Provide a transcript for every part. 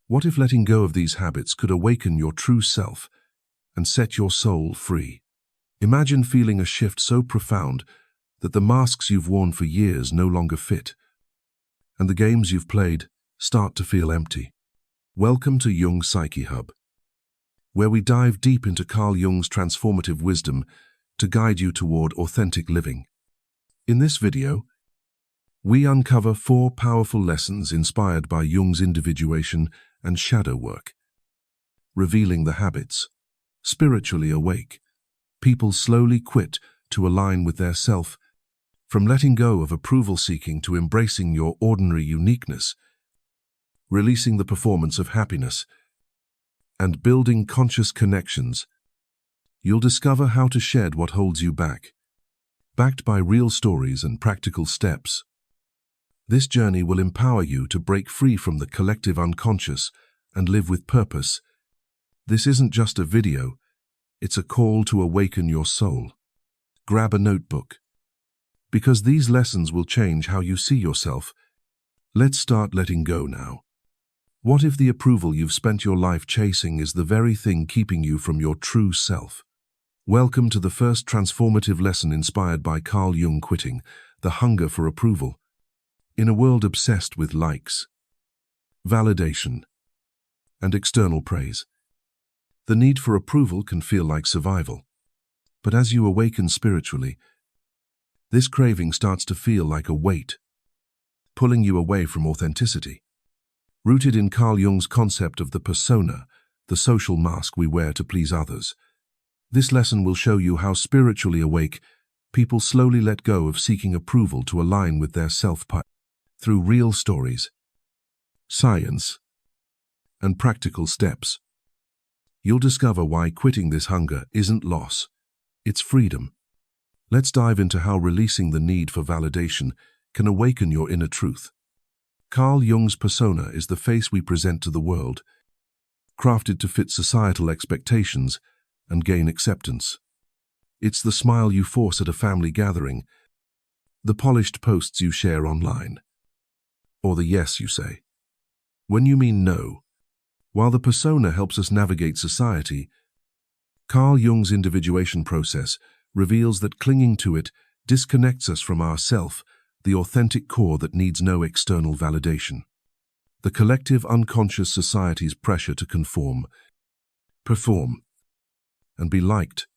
What if letting go of these habits could awaken your true self and set your soul free? Imagine feeling a shift so profound that the masks you've worn for years no longer fit, and the games you've played start to feel empty. Welcome to Jung Psyche Hub, where we dive deep into Carl Jung's transformative wisdom to guide you toward authentic living. In this video, we uncover 4 powerful lessons inspired by Jung's individuation and shadow work, revealing the habits. Spiritually awake, people slowly quit to align with their self, from letting go of approval-seeking to embracing your ordinary uniqueness, releasing the performance of happiness, and building conscious connections. You'll discover how to shed what holds you back, backed by real stories and practical steps. This journey will empower you to break free from the collective unconscious and live with purpose. This isn't just a video, it's a call to awaken your soul. Grab a notebook, because these lessons will change how you see yourself. Let's start letting go now. What if the approval you've spent your life chasing is the very thing keeping you from your true self? Welcome to the first transformative lesson inspired by Carl Jung: quitting the hunger for approval. In a world obsessed with likes, validation, and external praise, the need for approval can feel like survival. But as you awaken spiritually, this craving starts to feel like a weight, pulling you away from authenticity. Rooted in Carl Jung's concept of the persona, the social mask we wear to please others, this lesson will show you how spiritually awake people slowly let go of seeking approval to align with their self-purpose. Through real stories, science, and practical steps, you'll discover why quitting this hunger isn't loss, it's freedom. Let's dive into how releasing the need for validation can awaken your inner truth. Carl Jung's persona is the face we present to the world, crafted to fit societal expectations and gain acceptance. It's the smile you force at a family gathering, the polished posts you share online, or the yes you say when you mean no. While the persona helps us navigate society, Carl Jung's individuation process reveals that clinging to it disconnects us from ourself, the authentic core that needs no external validation. The collective unconscious society's pressure to conform, perform, and be liked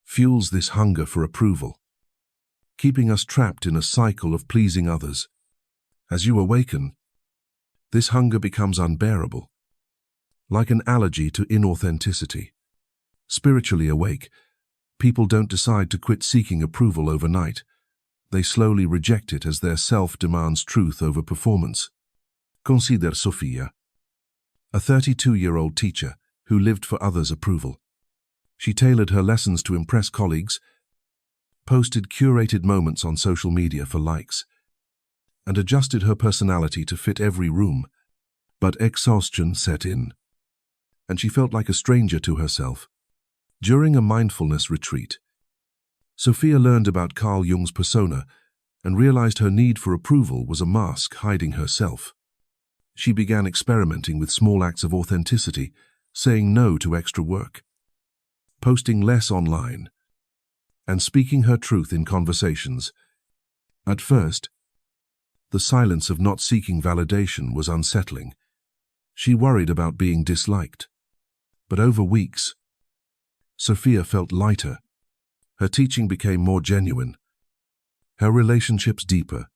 fuels this hunger for approval, keeping us trapped in a cycle of pleasing others. As you awaken, this hunger becomes unbearable, like an allergy to inauthenticity. Spiritually awake, people don't decide to quit seeking approval overnight. They slowly reject it as their self demands truth over performance. Consider Sofia, a 32-year-old teacher who lived for others' approval. She tailored her lessons to impress colleagues, posted curated moments on social media for likes, and adjusted her personality to fit every room. But exhaustion set in, and she felt like a stranger to herself. During a mindfulness retreat, Sophia learned about Carl Jung's persona and realized her need for approval was a mask hiding herself. She began experimenting with small acts of authenticity, saying no to extra work, posting less online, and speaking her truth in conversations. At first, the silence of not seeking validation was unsettling. She worried about being disliked. But over weeks, Sophia felt lighter. Her teaching became more genuine, her relationships deeper.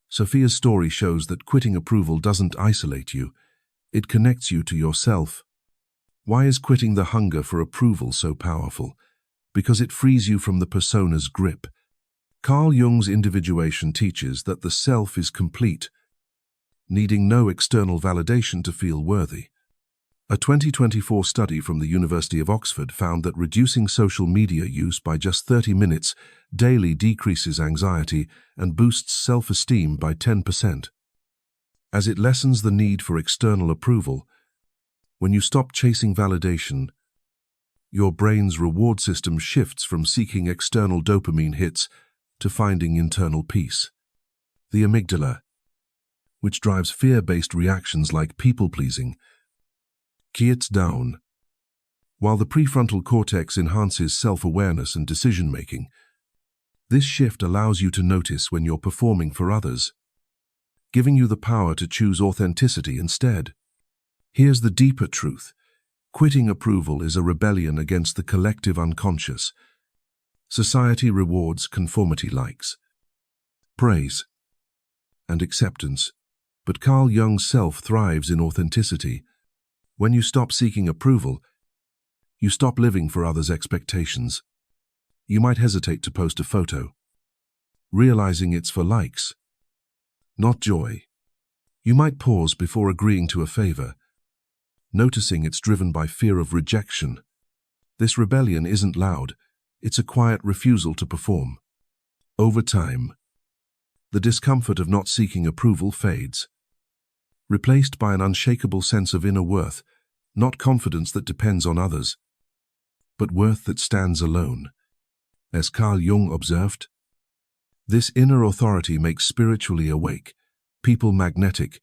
Sophia's story shows that quitting approval doesn't isolate you, it connects you to yourself. Why is quitting the hunger for approval so powerful? Because it frees you from the persona's grip. Carl Jung's individuation teaches that the self is complete, needing no external validation to feel worthy. A 2024 study from the University of Oxford found that reducing social media use by just 30 minutes daily decreases anxiety and boosts self-esteem by 10%. As it lessens the need for external approval, when you stop chasing validation, your brain's reward system shifts from seeking external dopamine hits to finding internal peace. The amygdala, which drives fear-based reactions like people-pleasing. Quiets down. While the prefrontal cortex enhances self-awareness and decision-making, this shift allows you to notice when you're performing for others, giving you the power to choose authenticity instead. Here's the deeper truth. Quitting approval is a rebellion against the collective unconscious. Society rewards conformity, likes, praise, and acceptance, but Carl Jung's self thrives in authenticity. When you stop seeking approval, you stop living for others' expectations. You might hesitate to post a photo, realizing it's for likes, not joy. You might pause before agreeing to a favor, noticing it's driven by fear of rejection. This rebellion isn't loud, it's a quiet refusal to perform. Over time, the discomfort of not seeking approval fades, replaced by an unshakable sense of inner worth, not confidence that depends on others, but worth that stands alone. As Carl Jung observed, this inner authority makes spiritually awake people magnetic,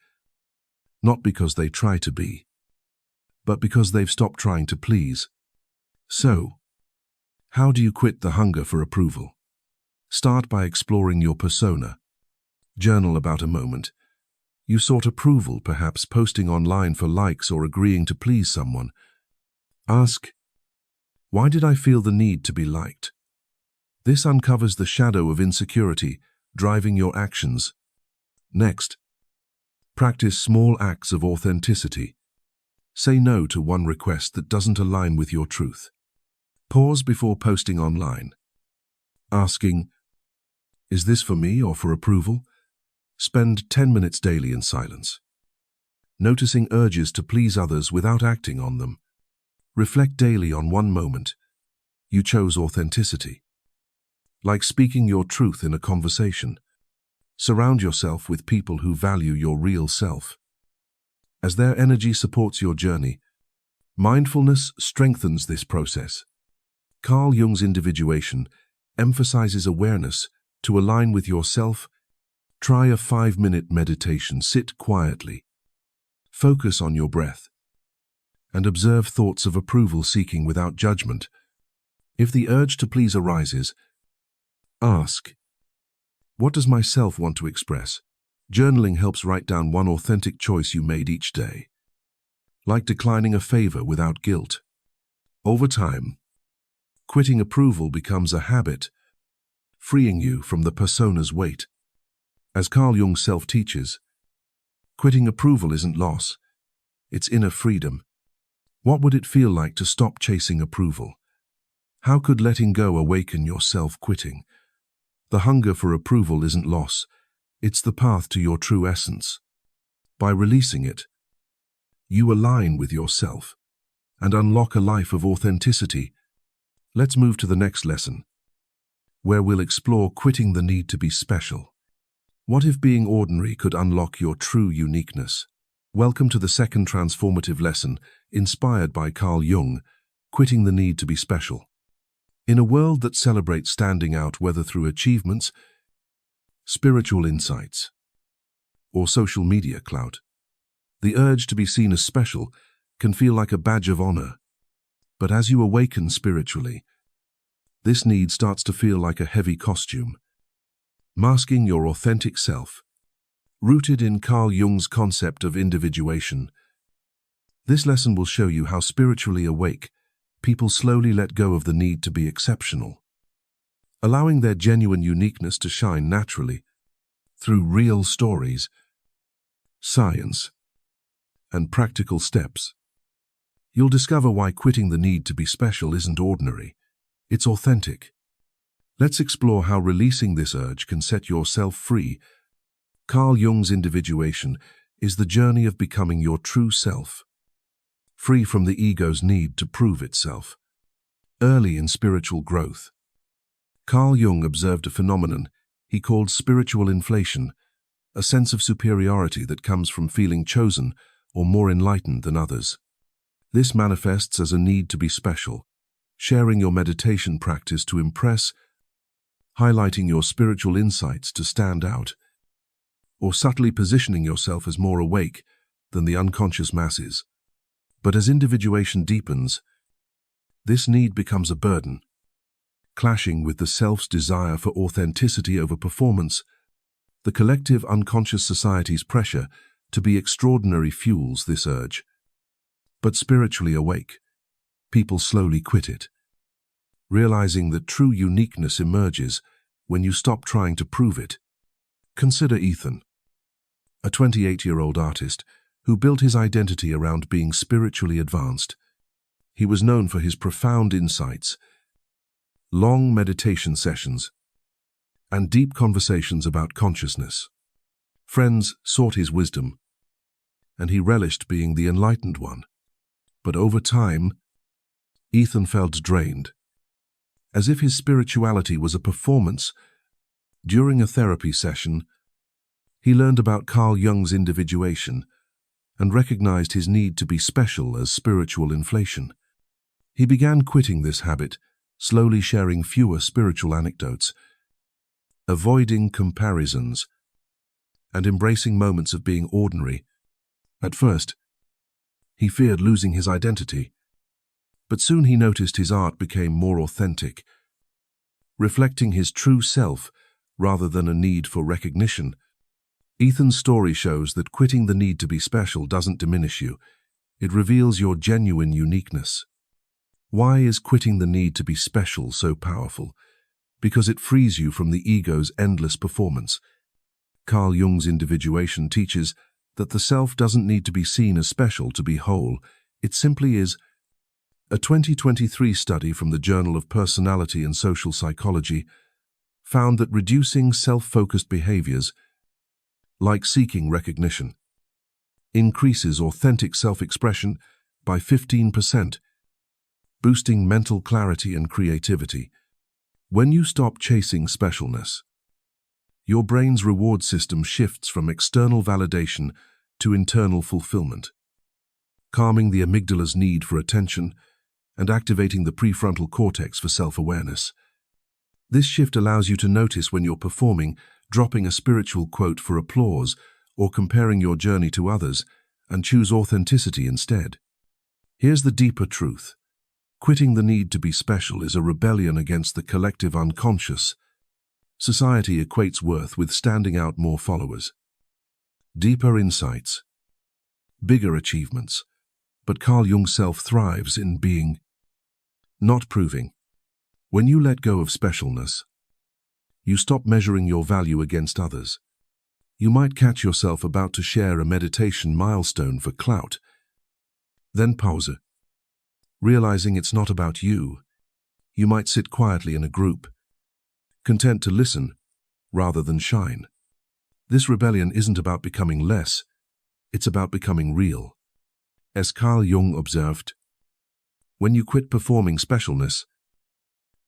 not because they try to be, but because they've stopped trying to please. So, how do you quit the hunger for approval? Start by exploring your persona. Journal about a moment. You sought approval, perhaps posting online for likes or agreeing to please someone. Ask, why did I feel the need to be liked? This uncovers the shadow of insecurity driving your actions. Next, practice small acts of authenticity. Say no to one request that doesn't align with your truth. Pause before posting online, asking, is this for me or for approval? Spend 10 minutes daily in silence, noticing urges to please others without acting on them. Reflect daily on one moment you chose authenticity. Like speaking your truth in a conversation. Surround yourself with people who value your real self, as their energy supports your journey. Mindfulness strengthens this process. Carl Jung's Individuation emphasizes awareness to align with yourself. Try a 5-minute meditation. Sit quietly, focus on your breath, and observe thoughts of approval seeking without judgment. If the urge to please arises, ask, what does my self want to express? Journaling helps write down one authentic choice you made each day, like declining a favor without guilt. Over time, quitting approval becomes a habit, freeing you from the persona's weight. As Carl Jung self-teaches, quitting approval isn't loss, it's inner freedom. What would it feel like to stop chasing approval? How could letting go awaken your self-quitting? The hunger for approval isn't loss, it's the path to your true essence. By releasing it, you align with yourself and unlock a life of authenticity. Let's move to the next lesson, where we'll explore quitting the need to be special. What if being ordinary could unlock your true uniqueness? Welcome to the second transformative lesson, inspired by Carl Jung, quitting the need to be special. In a world that celebrates standing out, whether through achievements, spiritual insights, or social media clout, the urge to be seen as special can feel like a badge of honor. But as you awaken spiritually, this need starts to feel like a heavy costume, masking your authentic self. Rooted in Carl Jung's concept of individuation, this lesson will show you how spiritually awake people slowly let go of the need to be exceptional, allowing their genuine uniqueness to shine naturally through real stories, science, and practical steps. You'll discover why quitting the need to be special isn't ordinary, it's authentic. Let's explore how releasing this urge can set yourself free. Carl Jung's Individuation is the journey of becoming your true self, free from the ego's need to prove itself. Early in spiritual growth, Carl Jung observed a phenomenon he called spiritual inflation, a sense of superiority that comes from feeling chosen or more enlightened than others. This manifests as a need to be special, sharing your meditation practice to impress, highlighting your spiritual insights to stand out. or subtly positioning yourself as more awake than the unconscious masses. But as individuation deepens, this need becomes a burden, clashing with the self's desire for authenticity over performance. The collective unconscious society's pressure to be extraordinary fuels this urge. But spiritually awake, people slowly quit it, realizing that true uniqueness emerges when you stop trying to prove it. Consider Ethan, a 28-year-old artist who built his identity around being spiritually advanced. He was known for his profound insights, long meditation sessions, and deep conversations about consciousness. Friends sought his wisdom, and he relished being the enlightened one. But over time, Ethan felt drained, as if his spirituality was a performance. During a therapy session, he learned about Carl Jung's individuation and recognized his need to be special as spiritual inflation. He began quitting this habit, slowly sharing fewer spiritual anecdotes, avoiding comparisons, and embracing moments of being ordinary. At first, he feared losing his identity, but soon he noticed his art became more authentic, reflecting his true self rather than a need for recognition. Ethan's story shows that quitting the need to be special doesn't diminish you. It reveals your genuine uniqueness. Why is quitting the need to be special so powerful? Because it frees you from the ego's endless performance. Carl Jung's Individuation teaches that the self doesn't need to be seen as special to be whole. It simply is. A 2023 study from the Journal of Personality and Social Psychology found that reducing self-focused behaviors, like seeking recognition, increases authentic self-expression by 15%, boosting mental clarity and creativity. When you stop chasing specialness, your brain's reward system shifts from external validation to internal fulfillment, calming the amygdala's need for attention and activating the prefrontal cortex for self-awareness. This shift allows you to notice when you're performing, dropping a spiritual quote for applause, or comparing your journey to others, and choose authenticity instead. Here's the deeper truth. Quitting the need to be special is a rebellion against the collective unconscious. Society equates worth with standing out, more followers, deeper insights, bigger achievements. But Carl Jung's self thrives in being, not proving. When you let go of specialness, you stop measuring your value against others. You might catch yourself about to share a meditation milestone for clout, then pause it. Realizing it's not about you, you might sit quietly in a group, content to listen rather than shine. This rebellion isn't about becoming less, it's about becoming real. As Carl Jung observed, when you quit performing specialness,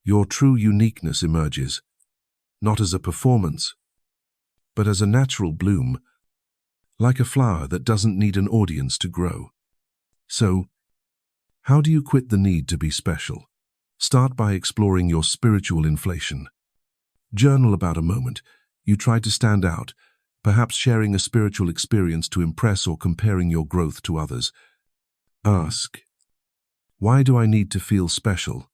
your true uniqueness emerges, not as a performance, but as a natural bloom, like a flower that doesn't need an audience to grow. So, how do you quit the need to be special? Start by exploring your spiritual inflation. Journal about a moment you tried to stand out, perhaps sharing a spiritual experience to impress or comparing your growth to others. Ask, why do I need to feel special?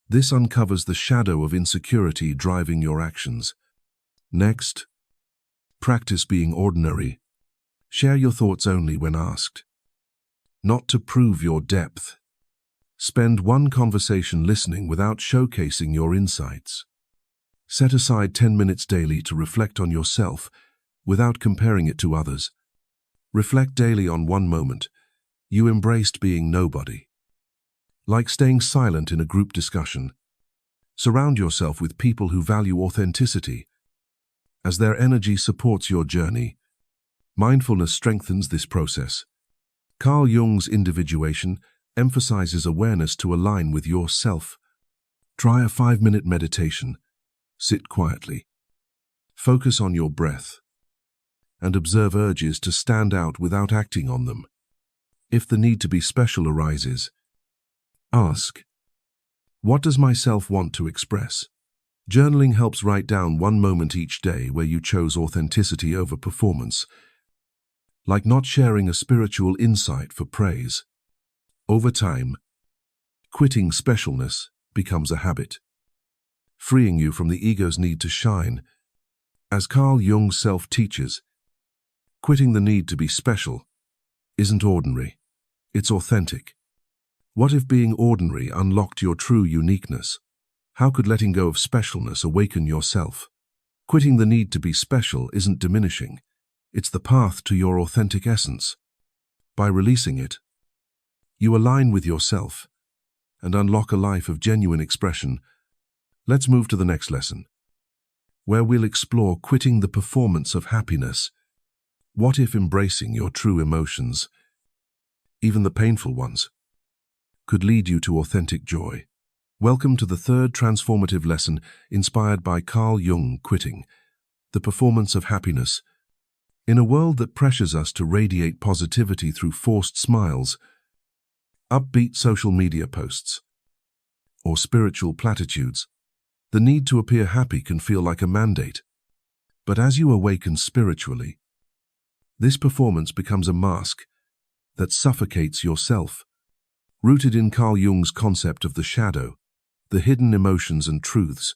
This uncovers the shadow of insecurity driving your actions. Next, practice being ordinary. Share your thoughts only when asked, not to prove your depth. Spend one conversation listening without showcasing your insights. Set aside 10 minutes daily to reflect on yourself without comparing it to others. Reflect daily on one moment you embraced being nobody. Like staying silent in a group discussion. Surround yourself with people who value authenticity, as their energy supports your journey. Mindfulness strengthens this process. Carl Jung's Individuation emphasizes awareness to align with yourself. Try a 5-minute meditation. Sit quietly. Focus on your breath, and observe urges to stand out without acting on them. If the need to be special arises, ask, what does myself want to express? Journaling helps write down one moment each day where you chose authenticity over performance, like not sharing a spiritual insight for praise. Over time, quitting specialness becomes a habit, freeing you from the ego's need to shine. As Carl Jung self-teaches, quitting the need to be special isn't ordinary, it's authentic. What if being ordinary unlocked your true uniqueness? How could letting go of specialness awaken yourself? Quitting the need to be special isn't diminishing, it's the path to your authentic essence. By releasing it, you align with yourself and unlock a life of genuine expression. Let's move to the next lesson, where we'll explore quitting the performance of happiness. What if embracing your true emotions, even the painful ones, could lead you to authentic joy? Welcome to the third transformative lesson inspired by Carl Jung, quitting the performance of happiness. In a world that pressures us to radiate positivity through forced smiles, upbeat social media posts, or spiritual platitudes, the need to appear happy can feel like a mandate. But as you awaken spiritually, this performance becomes a mask that suffocates yourself. Rooted in Carl Jung's concept of the shadow, the hidden emotions and truths,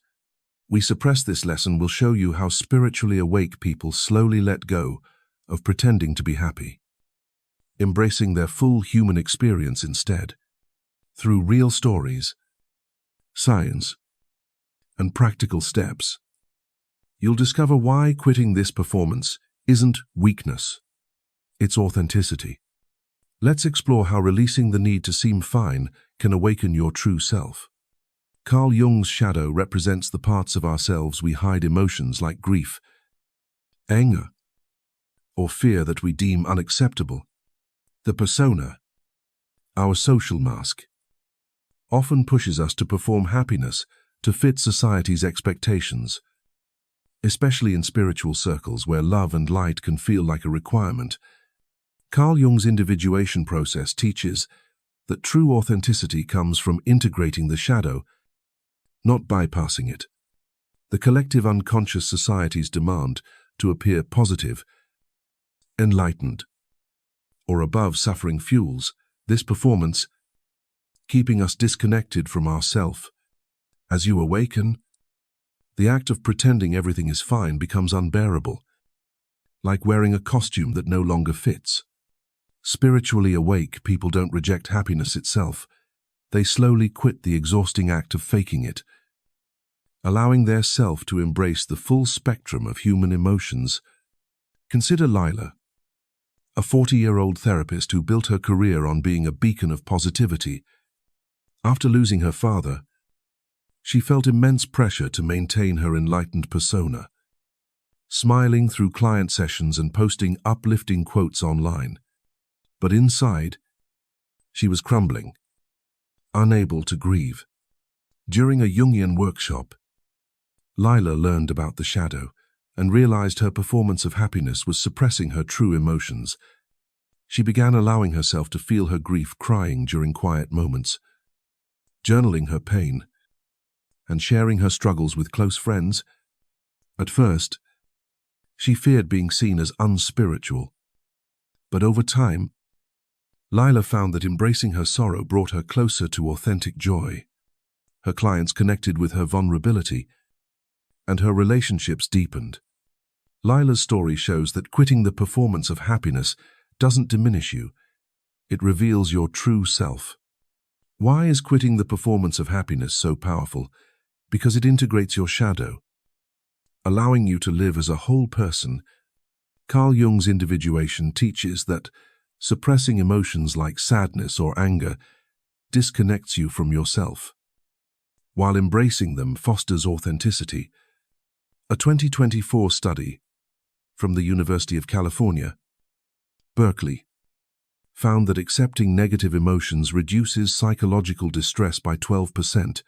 we suppress this lesson will show you how spiritually awake people slowly let go of pretending to be happy, embracing their full human experience instead. Through real stories, science, and practical steps, you'll discover why quitting this performance isn't weakness, it's authenticity. Let's explore how releasing the need to seem fine can awaken your true self. Carl Jung's shadow represents the parts of ourselves we hide emotions like grief, anger, or fear that we deem unacceptable. The persona, our social mask, often pushes us to perform happiness to fit society's expectations, especially in spiritual circles where love and light can feel like a requirement. Carl Jung's individuation process teaches that true authenticity comes from integrating the shadow, not bypassing it. The collective unconscious society's demand to appear positive, enlightened, or above suffering fuels this performance, keeping us disconnected from ourself. As you awaken, the act of pretending everything is fine becomes unbearable, like wearing a costume that no longer fits. Spiritually awake people don't reject happiness itself. They slowly quit the exhausting act of faking it, allowing their self to embrace the full spectrum of human emotions. Consider Lila, a 40-year-old therapist who built her career on being a beacon of positivity. After losing her father, she felt immense pressure to maintain her enlightened persona, smiling through client sessions and posting uplifting quotes online. But inside, she was crumbling, unable to grieve. During a Jungian workshop, Lila learned about the shadow and realized her performance of happiness was suppressing her true emotions. She began allowing herself to feel her grief, crying during quiet moments, journaling her pain, and sharing her struggles with close friends. At first, she feared being seen as unspiritual, but over time, Lila found that embracing her sorrow brought her closer to authentic joy. Her clients connected with her vulnerability, and her relationships deepened. Lila's story shows that quitting the performance of happiness doesn't diminish you, it reveals your true self. Why is quitting the performance of happiness so powerful? Because it integrates your shadow, allowing you to live as a whole person. Carl Jung's Individuation teaches that suppressing emotions like sadness or anger disconnects you from yourself, while embracing them fosters authenticity. A 2024 study from the University of California, Berkeley, found that accepting negative emotions reduces psychological distress by 12%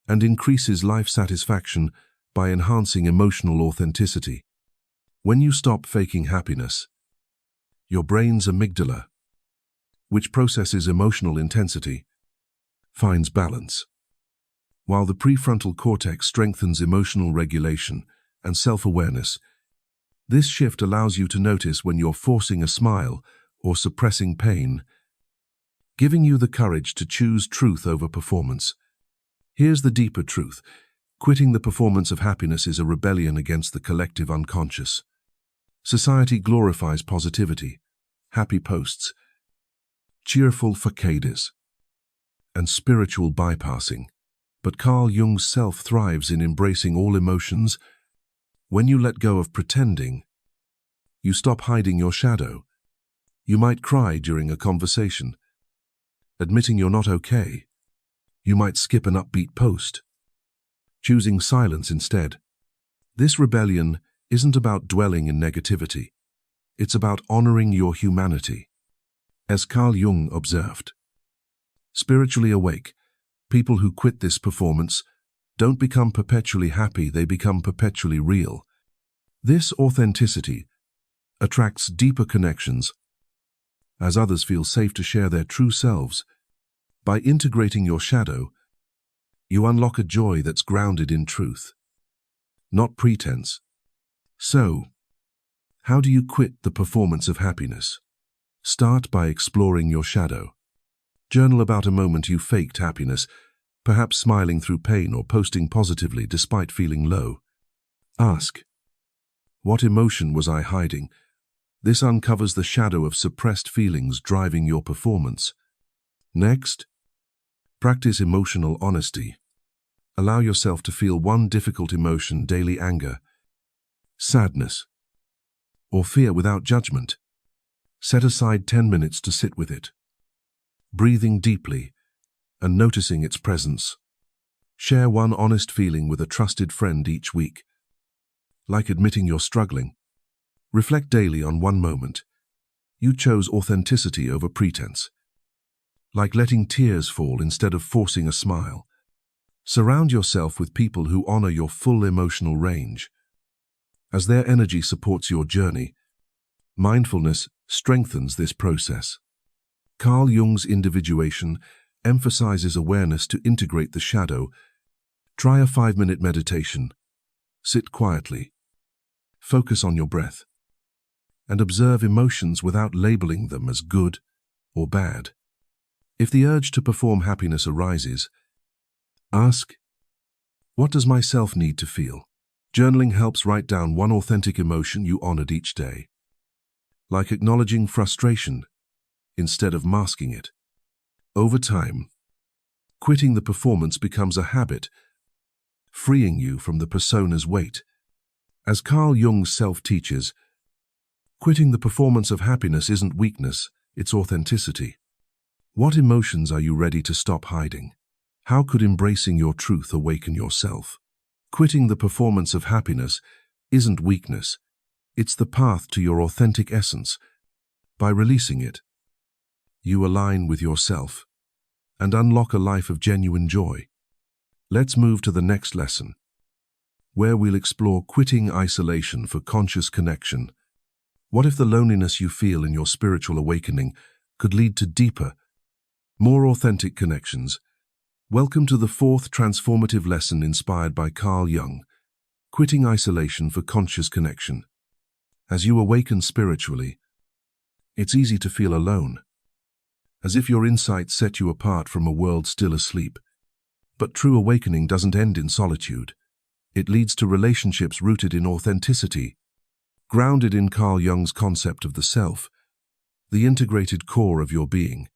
and increases life satisfaction by enhancing emotional authenticity. When you stop faking happiness, your brain's amygdala, which processes emotional intensity, finds balance. while the prefrontal cortex strengthens emotional regulation and self-awareness. This shift allows you to notice when you're forcing a smile or suppressing pain, giving you the courage to choose truth over performance. Here's the deeper truth. Quitting the performance of happiness is a rebellion against the collective unconscious. Society glorifies positivity, happy posts, cheerful facades, and spiritual bypassing. But Carl Jung's self thrives in embracing all emotions. When you let go of pretending, you stop hiding your shadow. You might cry during a conversation, admitting you're not okay. You might skip an upbeat post, choosing silence instead. This rebellion isn't about dwelling in negativity. It's about honoring your humanity. As Carl Jung observed, spiritually awake, people who quit this performance don't become perpetually happy, they become perpetually real. This authenticity attracts deeper connections, as others feel safe to share their true selves. By integrating your shadow, you unlock a joy that's grounded in truth, not pretense. So, how do you quit the performance of happiness? Start by exploring your shadow. Journal about a moment you faked happiness, perhaps smiling through pain or posting positively despite feeling low. Ask, what emotion was I hiding? This uncovers the shadow of suppressed feelings driving your performance. Next, practice emotional honesty. Allow yourself to feel one difficult emotion daily: anger, sadness, or fear without judgment. Set aside 10 minutes to sit with it, breathing deeply and noticing its presence. Share one honest feeling with a trusted friend each week. Like admitting you're struggling, reflect daily on one moment you chose authenticity over pretense. Like letting tears fall instead of forcing a smile. Surround yourself with people who honor your full emotional range, as their energy supports your journey. Mindfulness strengthens this process. Carl Jung's Individuation emphasizes awareness to integrate the shadow. Try a 5-minute meditation. Sit quietly, focus on your breath, and observe emotions without labeling them as good or bad. If the urge to perform happiness arises, ask, what does myself need to feel? Journaling helps write down one authentic emotion you honored each day, like acknowledging frustration instead of masking it. Over time, quitting the performance becomes a habit, freeing you from the persona's weight. As Carl Jung self teaches, quitting the performance of happiness isn't weakness, it's authenticity. What emotions are you ready to stop hiding? How could embracing your truth awaken yourself? Quitting the performance of happiness isn't weakness, it's the path to your authentic essence. By releasing it, you align with yourself and unlock a life of genuine joy. Let's move to the next lesson, where we'll explore quitting isolation for conscious connection. What if the loneliness you feel in your spiritual awakening could lead to deeper, more authentic connections? Welcome to the 4th transformative lesson inspired by Carl Jung, quitting isolation for conscious connection. As you awaken spiritually, it's easy to feel alone, as if your insights set you apart from a world still asleep. But true awakening doesn't end in solitude. It leads to relationships rooted in authenticity, grounded in Carl Jung's concept of the self, the integrated core of your being.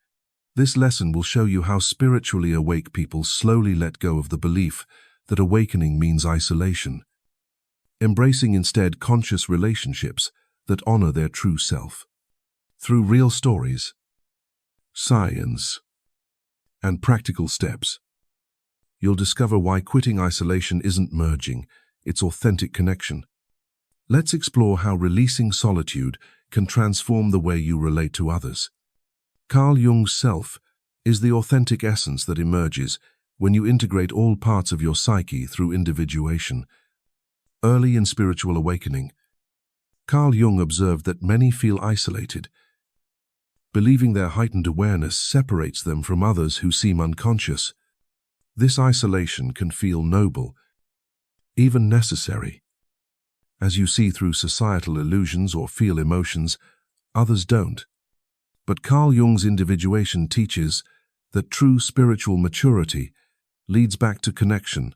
This lesson will show you how spiritually awake people slowly let go of the belief that awakening means isolation, embracing instead conscious relationships that honor their true self. Through real stories, science, and practical steps, you'll discover why quitting isolation isn't merging, it's authentic connection. Let's explore how releasing solitude can transform the way you relate to others. Carl Jung's self is the authentic essence that emerges when you integrate all parts of your psyche through individuation. Early in spiritual awakening, Carl Jung observed that many feel isolated, believing their heightened awareness separates them from others who seem unconscious. This isolation can feel noble, even necessary. As you see through societal illusions or feel emotions, others don't. But Carl Jung's Individuation teaches that true spiritual maturity leads back to connection,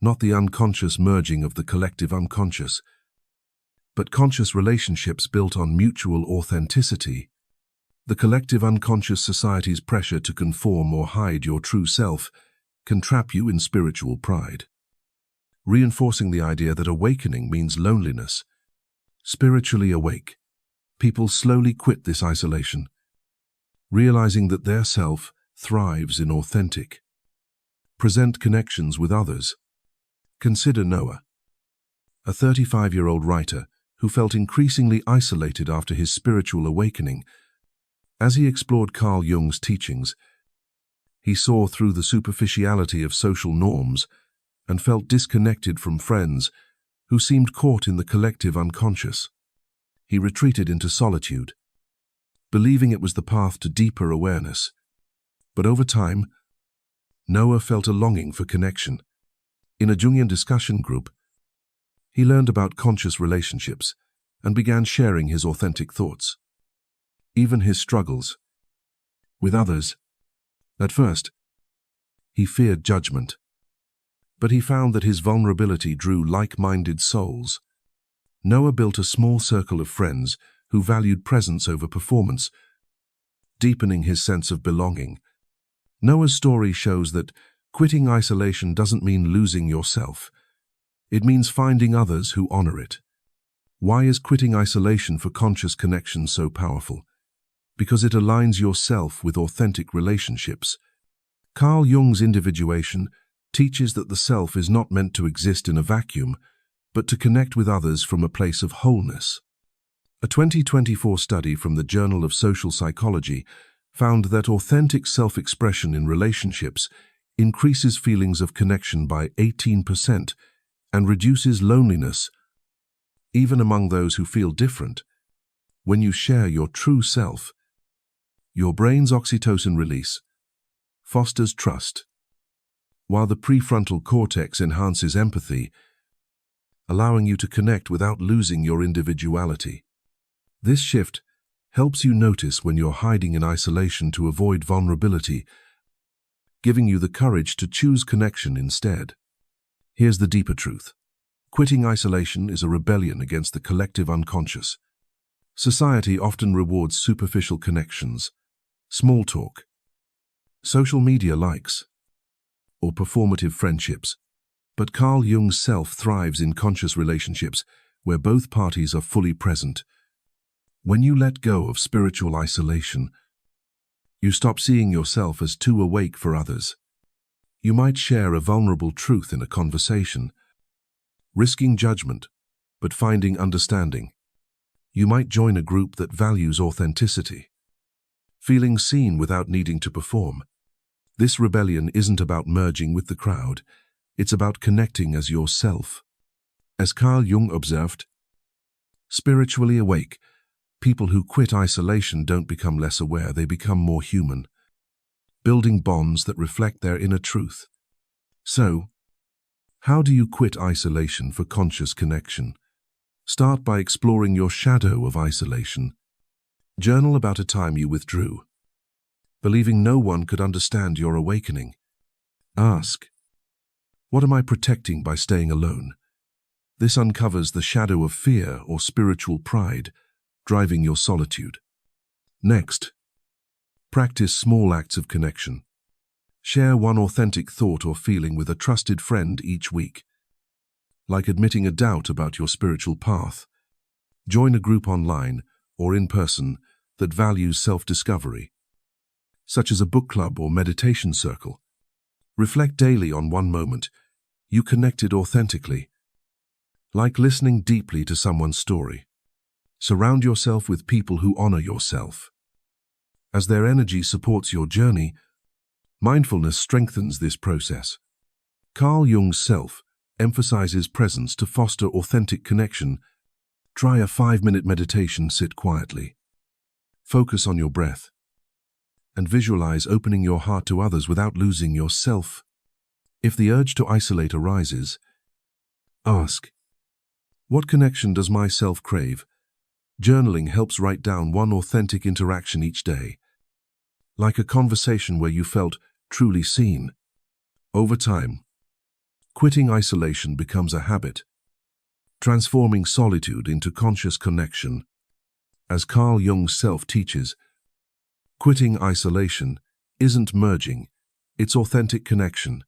not the unconscious merging of the collective unconscious, but conscious relationships built on mutual authenticity. The collective unconscious society's pressure to conform or hide your true self can trap you in spiritual pride, reinforcing the idea that awakening means loneliness. Spiritually awake, people slowly quit this isolation, realizing that their self thrives in authentic, present connections with others. Consider Noah, a 35-year-old writer who felt increasingly isolated after his spiritual awakening. As he explored Carl Jung's teachings, he saw through the superficiality of social norms and felt disconnected from friends who seemed caught in the collective unconscious. He retreated into solitude, believing it was the path to deeper awareness. But over time, Noah felt a longing for connection. In a Jungian discussion group, he learned about conscious relationships and began sharing his authentic thoughts, even his struggles with others. At first, he feared judgment, but he found that his vulnerability drew like-minded souls. Noah built a small circle of friends who valued presence over performance, deepening his sense of belonging. Noah's story shows that quitting isolation doesn't mean losing yourself. It means finding others who honor it. Why is quitting isolation for conscious connection so powerful? Because it aligns yourself with authentic relationships. Carl Jung's Individuation teaches that the self is not meant to exist in a vacuum, but to connect with others from a place of wholeness. A 2024 study from the Journal of Social Psychology found that authentic self-expression in relationships increases feelings of connection by 18% and reduces loneliness, even among those who feel different. When you share your true self, your brain's oxytocin release fosters trust, while the prefrontal cortex enhances empathy, allowing you to connect without losing your individuality. This shift helps you notice when you're hiding in isolation to avoid vulnerability, giving you the courage to choose connection instead. Here's the deeper truth. Quitting isolation is a rebellion against the collective unconscious. Society often rewards superficial connections, small talk, social media likes, or performative friendships. But Carl Jung's self thrives in conscious relationships where both parties are fully present. When you let go of spiritual isolation, you stop seeing yourself as too awake for others. You might share a vulnerable truth in a conversation, risking judgment, but finding understanding. You might join a group that values authenticity, feeling seen without needing to perform. This rebellion isn't about merging with the crowd. It's about connecting as yourself. As Carl Jung observed, spiritually awake, people who quit isolation don't become less aware, they become more human, building bonds that reflect their inner truth. So, how do you quit isolation for conscious connection? Start by exploring your shadow of isolation. Journal about a time you withdrew, believing no one could understand your awakening. Ask, what am I protecting by staying alone? This uncovers the shadow of fear or spiritual pride driving your solitude. Next, practice small acts of connection. Share one authentic thought or feeling with a trusted friend each week, like admitting a doubt about your spiritual path. Join a group online or in person that values self-discovery, such as a book club or meditation circle. Reflect daily on one moment you connected authentically, like listening deeply to someone's story. Surround yourself with people who honor yourself. As their energy supports your journey, mindfulness strengthens this process. Carl Jung's self emphasizes presence to foster authentic connection. Try a 5-minute meditation, sit quietly. Focus on your breath and visualize opening your heart to others without losing yourself. If the urge to isolate arises, ask, what connection does my self crave? Journaling helps write down one authentic interaction each day, like a conversation where you felt truly seen. Over time, quitting isolation becomes a habit, transforming solitude into conscious connection. As Carl Jung teaches, quitting isolation isn't merging, it's authentic connection.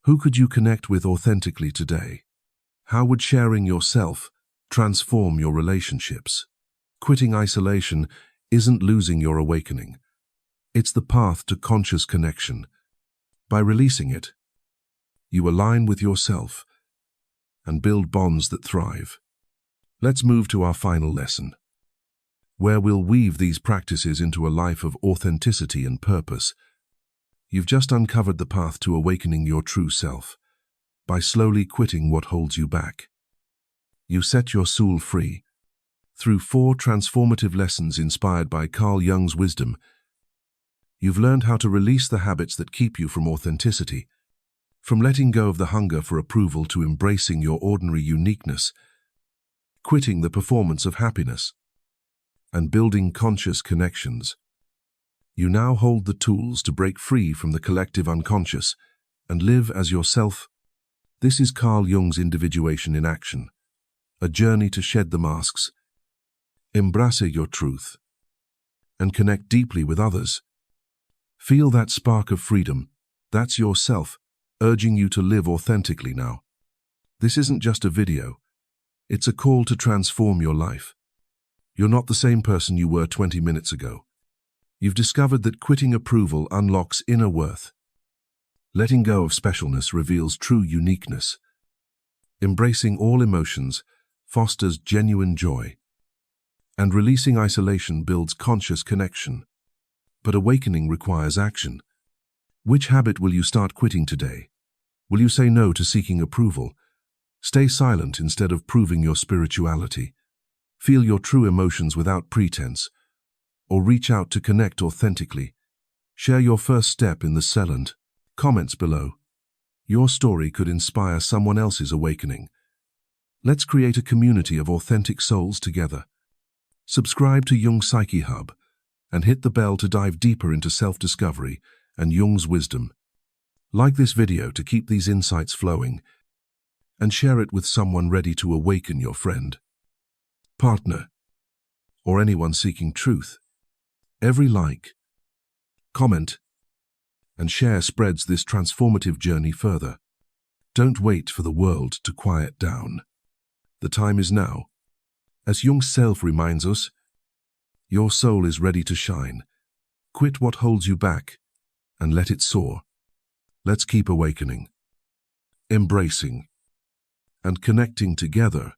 Who could you connect with authentically today? How would sharing yourself transform your relationships? Quitting isolation isn't losing your awakening. It's the path to conscious connection. By releasing it, you align with yourself and build bonds that thrive. Let's move to our final lesson, where we'll weave these practices into a life of authenticity and purpose. You've just uncovered the path to awakening your true self. By slowly quitting what holds you back, you set your soul free. Through 4 transformative lessons inspired by Carl Jung's wisdom, you've learned how to release the habits that keep you from authenticity, from letting go of the hunger for approval to embracing your ordinary uniqueness, quitting the performance of happiness, and building conscious connections. You now hold the tools to break free from the collective unconscious and live as yourself. This is Carl Jung's Individuation in action, a journey to shed the masks, embrace your truth, and connect deeply with others. Feel that spark of freedom. That's yourself, urging you to live authentically now. This isn't just a video. It's a call to transform your life. You're not the same person you were 20 minutes ago. You've discovered that quitting approval unlocks inner worth. Letting go of specialness reveals true uniqueness. Embracing all emotions fosters genuine joy. And releasing isolation builds conscious connection. But awakening requires action. Which habit will you start quitting today? Will you say no to seeking approval? Stay silent instead of proving your spirituality? Feel your true emotions without pretense? Or reach out to connect authentically? Share your first step in the silent comments below. Your story could inspire someone else's awakening. Let's create a community of authentic souls together. Subscribe to Jung Psyche Hub and hit the bell to dive deeper into self-discovery and Jung's wisdom. Like this video to keep these insights flowing, and share it with someone ready to awaken, your friend, partner, or anyone seeking truth. Every like, comment, and share spreads this transformative journey further. Don't wait for the world to quiet down. The time is now. As Jung self reminds us, your soul is ready to shine. Quit what holds you back and let it soar. Let's keep awakening, embracing, and connecting together